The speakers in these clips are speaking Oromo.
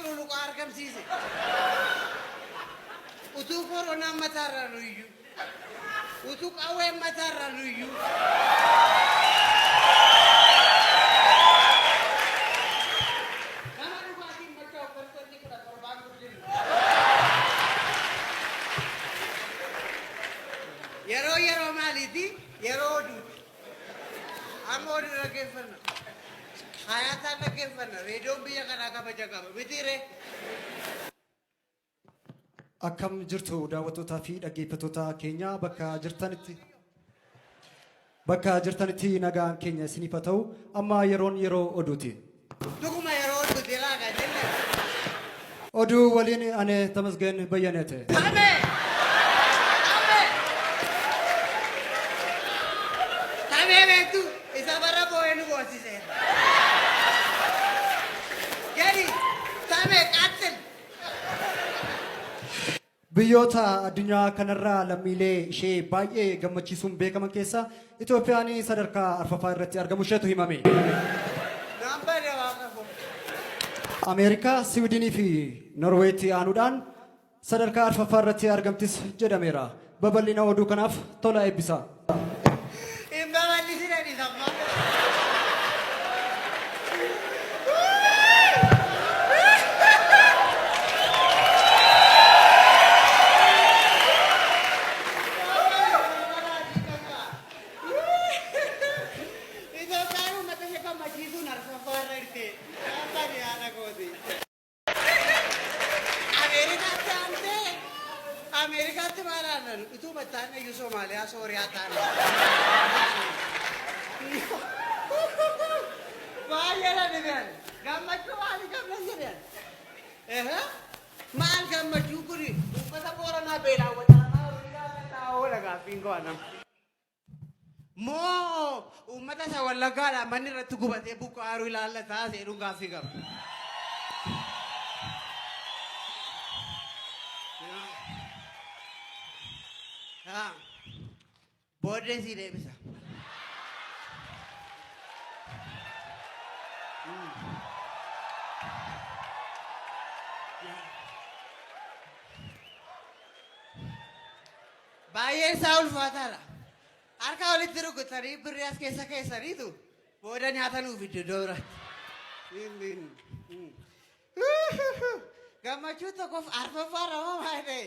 lulu arkam sise. Utu corona matara nuyu. Utu kawe matara nuyu. Yero maliti, yero du. Amor rakefana. Hayatan rakefana. Radio biya kana ka bajaga. Bitire. Akkam jirtu daawwattootaa fi dhaggeeffattoota keenya bakka jirtanitti nagaan keenya isiniif haa ta'u amma yeroo oduuti. Dhuguma yeroo oduuti laaga jenne. Oduu waliin ane Tamasgeen Bayyaneete. Tame beektu isa barra boo'ee nu boonsise. Gadi tame qaattin. Biyyoota addunyaa kanarraa lammiilee ishee baay'ee gammachiisuun beekaman keessa Itoophiyaan sadarkaa arfaffaa irratti argamu isheetu himame. Ameerikaa, Siwiidinii fi Norweetti aanuudhaan sadarkaa arfaffaa irratti argamtis jedhameera. Babal'ina oduu kanaaf tola eebbisa. Amerikatti maaraanan itu battaan iyyuu Somaaliyaa Sooriyaa taana. Baay'ee dhibeen gammachuu maali gamna jedhan. Maal gammachuu kuni uffata Booranaa beelaa wajjinaa taa'oo lagaa fiingoo anam. Moo uummata isa Wallaggaadhaa manni irratti gubatee buqqaa aaruu ilaallataa seeruun gaaffii qaba. Booddee si deebisa. Baay'een isaa ulfaataadha. Harka walitti rukutanii birrii as keessa keessaniitu booda nyaata nuuf iddoo biratti. Gammachuu tokkoof arfaffaa ramaa maal ta'e?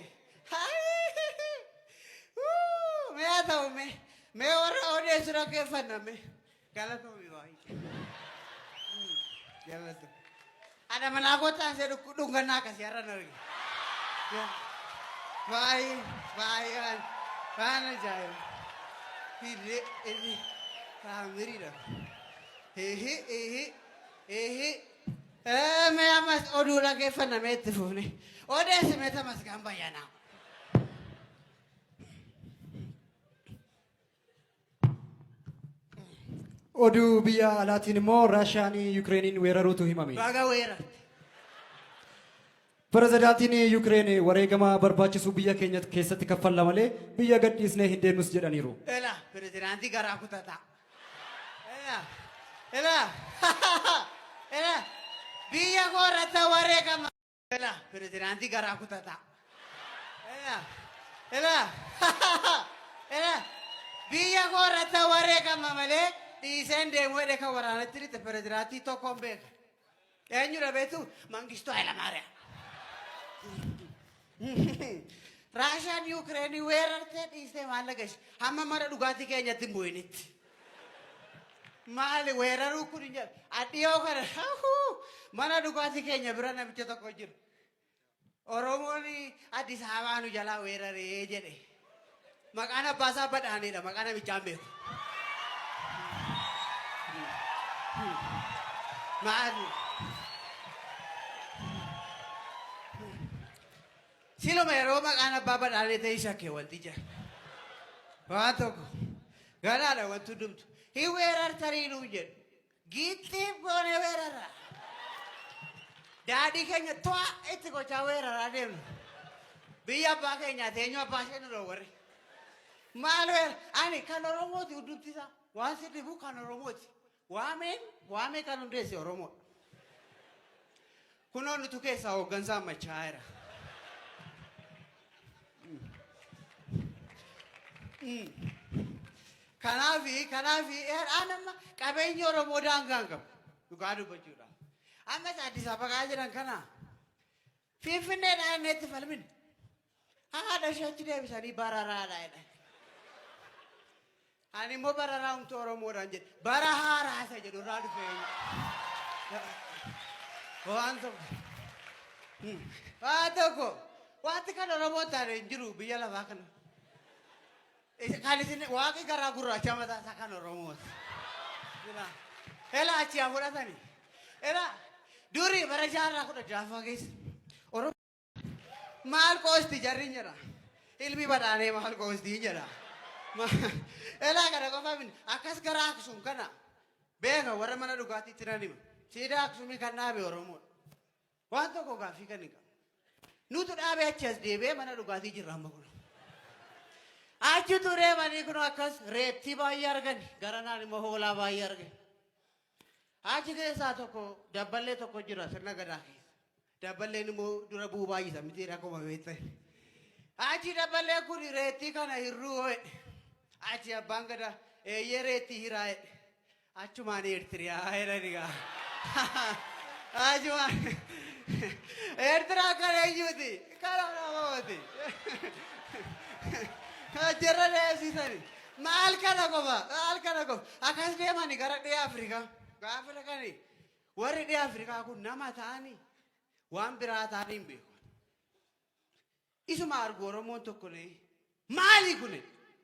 Mea ta'u me warra odeessu dhaggeeffanname galatoomi baay'ee. Galata. Ada manaa kootaan see dhungannaa akkasii har'a arge. Baay'ee waan ajaa'iba. Hidhee kaamiriidha. Mee ammas oduu dhaggeeffanname itti fufne. Odeessime Tamasgeen Bayyanaa. Oduu biyya alaatiin immoo Raashiyaan Yukireeniin weeraruutu himame. Baga weerarte. Pirezidaantiin Yukireen wareegama barbaachisu biyya keenya keessatti kaffalla malee biyya gadhiisnee hin deemnus jedhaniiru. Ela pirezidaantii garaa kutataa. Ela biyya koorratti wareegama. Ela pirezidaantii garaa kutataa. Ela biyya koorratti wareegama malee dhiiseen deemuu edee kan waraanatti dhite pirezidaantii tokkoon beeka. Eenyudha beektu Mangistuu Hayilamaariyaam. Raashiyaan Yukireeni weerartee dhiistee maallaqa ishee hamma mana dhugaatii keenyatti hin bu'initti. Maali weeraruu kun hin jedhu adhiyoo kana mana dhugaatii keenya bira namicha tokko jiru. Oromoon Addis Ababaa nu jalaa weeraree jedhe. Maqaan abbaasaa badhaanedha maqaan namichaan beeku. Maali? Siluma yeroo maqaan abbaa badhaanee ta'e shakkee wanti jira. Waan tokko ganaadha wanti hundumtu. Hin weerartanii nuu jedhu. Giittiif goonee weerarra. Daadhii keenya to'a itti gochaa weeraraa deemnu. Biyya abbaa keenyaa teenyu abbaa ishee nu warri. Maal weera? Ani kan Oromooti hundumti isaa. Waan sirriifu kan Oromooti. Waamee kan hundeesse Oromoo. Kunoo nutu keessaa hooggansaa machaa'eera. Kanaafi amma qabeenyi Oromoo daangaan qabu. Dhugaa dubbachuudha. Ammas Addis Ababaa jiran kana Finfinneedhaan itti falmin. Haadha isheetti deebisanii bararaadha jedhan. Ani immoo bararaa humna Oromoodhaan jedhe. Bara haaraasa jedhu irraa dhufee. Waan tokko wanti kan Oromoo taane hin jiru biyya lafaa kana. Kan isin waaqi garaa gurraacha mataa isaa kan Oromooti. Ela achi haa fudhatanii. Ela durii bara jaarraa 16 keessa. Maal qoosti jarri jedha. Ilmi badhaanee maal qoosti jedha. Elaa kana qofa min akkas gara Aksum kana beeka warra mana dhugaatiitti nan hima. Siidaa Aksumii kan dhaabe Oromoodha. Waan tokko gaaffii kan hin qabu. Nutu dhaabee achi as deebee mana dhugaatii jirra amma kun. Achi turee manii kun akkas reettii baay'ee argani. Garanaan immoo hoolaa baay'ee argani. Achi keessaa tokko dabballee tokko jira sirna gadaa keessa. Dabballeen immoo dura bu'uu baay'isa miti akkuma beektan. Achi dabballee kun reettii kana hirruu ho'e. Achi abbaan gadaa eeyyee reettii hiraa jedhe. Achumaan Eertiriyaa jedhani gaa. Achumaan Eertiraa kan eenyuuti? Kan Oromooti. Jirra deemsisani. Maal kana qofa? Akkas deemani gara dhiyaa Afrikaa. Gaafa dhaqani warri dhiyaa Afrikaa kun nama ta'anii waan biraa ta'anii hin beeku. Isuma argu Oromoon tokko maali kuni?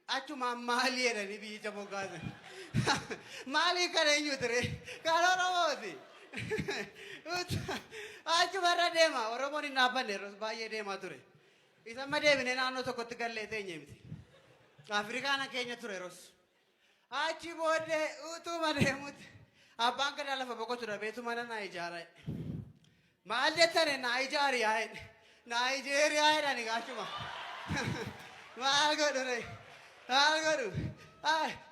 Achumaan maali jedhanii biyyicha moggaasan. Maali kan eenyu ture? Kan Oromooti. Achumarra deema. Oromoon hin dhaabbanne yeroo baay'ee deemaa ture. Isa amma deebine naannoo tokkotti gallee teenye miti. Afrikaana keenya ture yeroos. Achi booddee utuma deemutti abbaan gadaa lafa boqotu dhabeetu mana naa ijaara. Maal jettane naa ijaariyaa jedhe. Naayijeeriyaa jedhani gaachuma. Maal godhu?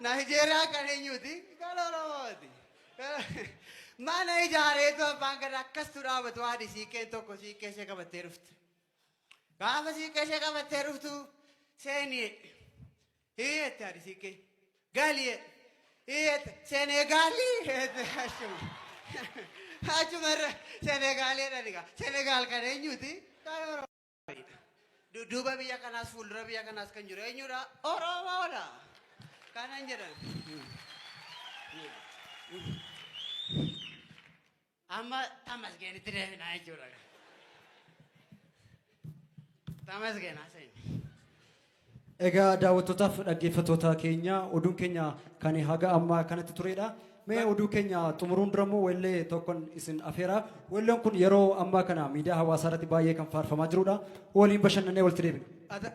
Naayijeeriyaa kan eenyuuti? Kan Oromooti. Mana ijaareetu abbaan gadaa akkas dhaabatu haadhi siiqqeen tokko siiqqee ishee qabattee dhufte. Gaafa siiqqee ishee qabattee dhuftu seenii hiyyette haadhi siiqqee. Galii hiyyette Senegaalii hiyyette achuma. Achumarra Senegaalii jedhani gaa. Senegaal kan eenyuuti? Duuba biyya kanaas fuuldura biyya kanaas kan jiru eenyudha? Oromoodha. Kanan jedhan. Amma Tamasgeenitti deebinaa jechuudha. Tamasgeenaa seeni. Egaa daawwattootaaf dhaggeeffattoota keenya oduun keenya kan haga ammaa kanatti turedha. Mee oduu keenya xumuruun durammoo wallee tokkon isin afeera. Walleen kun yeroo ammaa kana miidiyaa hawaasaa irratti baay'ee kan faarfamaa jirudha. Waliin bashannanee walitti deebina.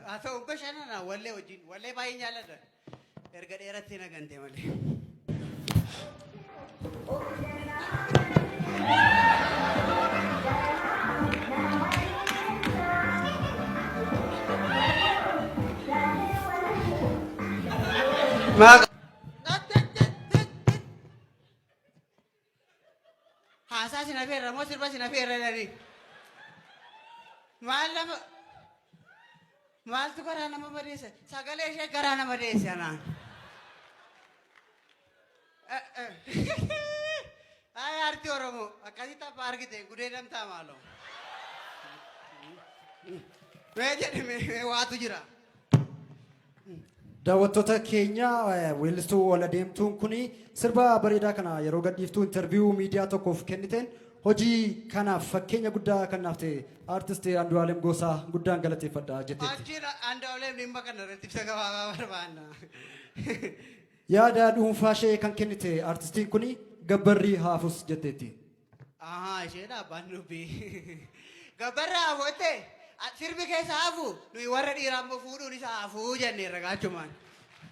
Haa ta'u bashannana wallee wajjin wallee baay'ee jaalladha. Erga dheeratti nagantee malee. Haasaa sin afeerra moo sirba sin afeerra jedhanii. Maaltu garaa nama madeessa? Sagalee ishee garaa nama deesse anaan. Ay arti Oromoo akkasitti abbaa argite gudee damtaa maaloo. Mee jedhame waatu jira. Daawwattoota keenya weellistuu wal adeemtuun kuni sirba bareedaa kana yeroo gadhiiftuu interviyuu miidiyaa tokkoof kenniteen hojii kanaaf fakkeenya guddaa kan naaf ta'e artistii Andu'aalem Gosaa guddaan galateeffadha jetteetti. Fakkiin Andu'aalem dhimma kana irratti ibsa gabaabaa barbaanna. Yaada dhuunfaa ishee kan kennite artistiin kuni gabbarrii haafus jetteetti. Isheedha abbaan dubbii. Gabbarri haafotte sirbi keessa haafu nuyi warra dhiiraa immoo fuudhuun isaa haafuu jennee ragaachumaan.